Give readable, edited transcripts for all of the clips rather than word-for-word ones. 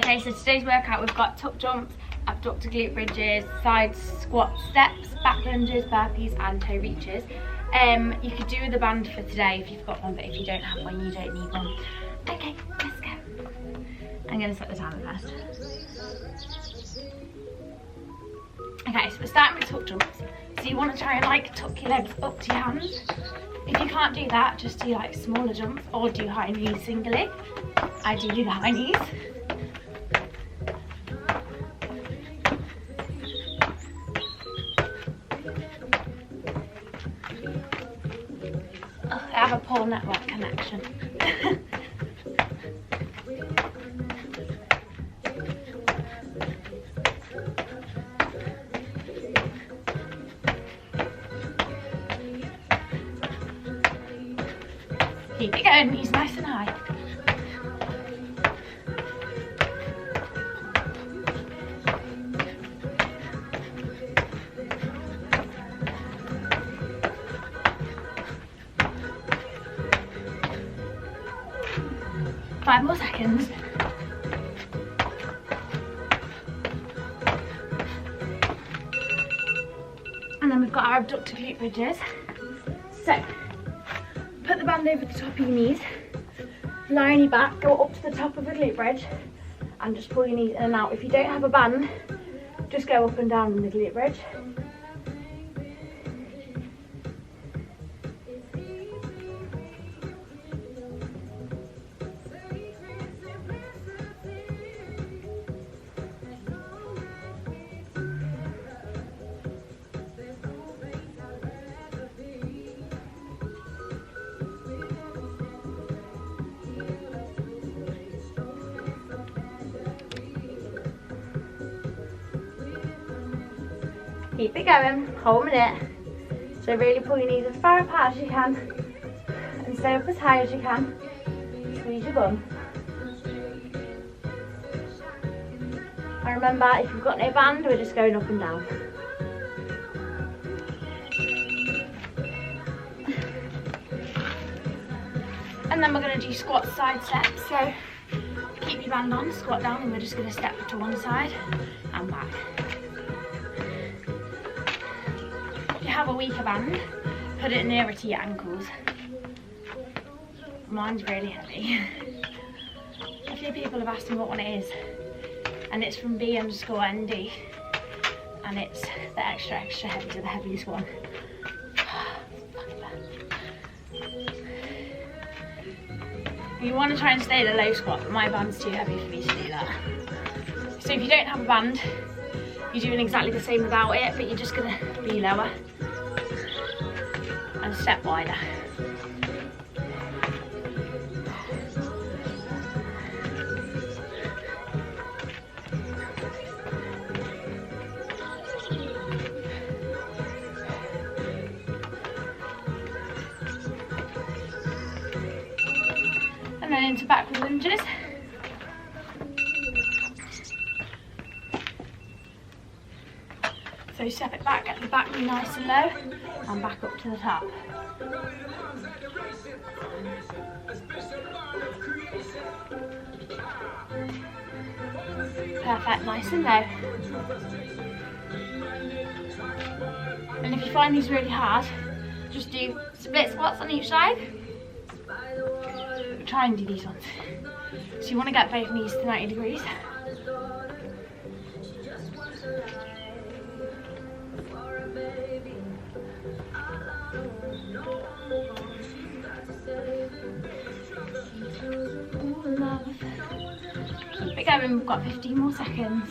Okay, so today's workout we've got tuck jumps, abductor glute bridges, side squat steps, back lunges, burpees and toe reaches. You could do the band for today if you've got one, but if you don't have one, you don't need one. Okay, let's go. I'm going to set the timer first. Okay, so we're starting with tuck jumps. So you want to try and like tuck your legs up to your hands. If you can't do that, just do like smaller jumps or do high knees singly. I do the high knees. Oh, I have a poor network connection. Keep it going, knees nice and high. Five more seconds. And then we've got our abductor glute bridges. So, put the band over the top of your knees, lie on your back, go up to the top of the glute bridge and just pull your knees in and out. If you don't have a band, just go up and down in the glute bridge. Keep it going, whole minute. So really pull your knees as far apart as you can and stay up as high as you can. Squeeze your bum. And remember, if you've got no band, we're just going up and down. And then we're going to do squat side steps. So keep your band on, squat down, and we're just going to step to one side and back. If you have a weaker band, put it nearer to your ankles. Mine's really heavy. A few people have asked me what one it is, and it's from B_ND, and it's the extra heavy to the heaviest one. You want to try and stay at a low squat, but my band's too heavy for me to do that. So if you don't have a band, you're doing exactly the same without it, but you're just going to be lower and step wider. And then into backward lunges. So step it back, get the back knee nice and low, and back up to the top. Perfect, nice and low. And if you find these really hard, just do split squats on each side. Try and do these ones. So you want to get both knees to 90 degrees. Keep it going, we've got 15 more seconds.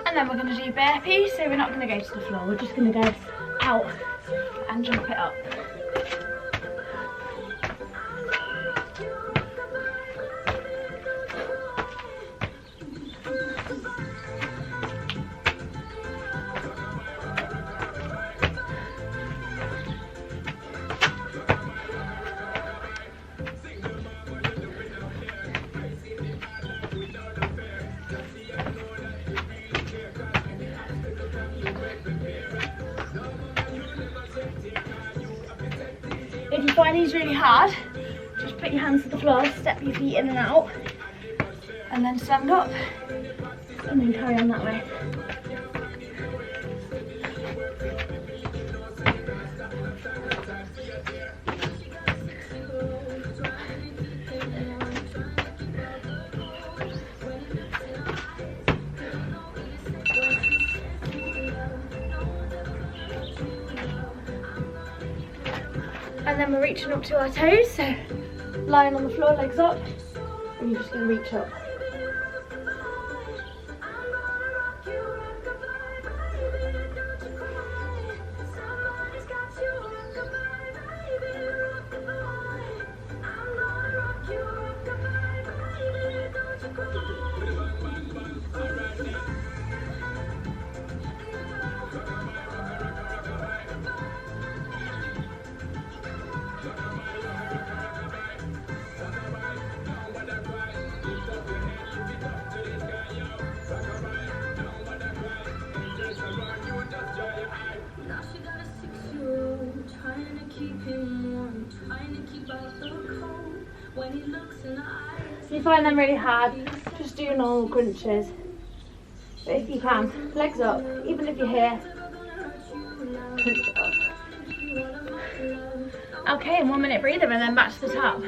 And then we're going to do burpees, so we're not going to go to the floor, we're just going to go out and jump it up. these really hard, just put your hands to the floor, step your feet in and out, and then stand up, and then carry on that way. And then we're reaching up to our toes, so lying on the floor, legs up, and you're just going to reach up. If you find them really hard, just do normal crunches. But if you can, legs up, even if you're here, crunch it up. Okay, and 1 minute breather and then back to the top.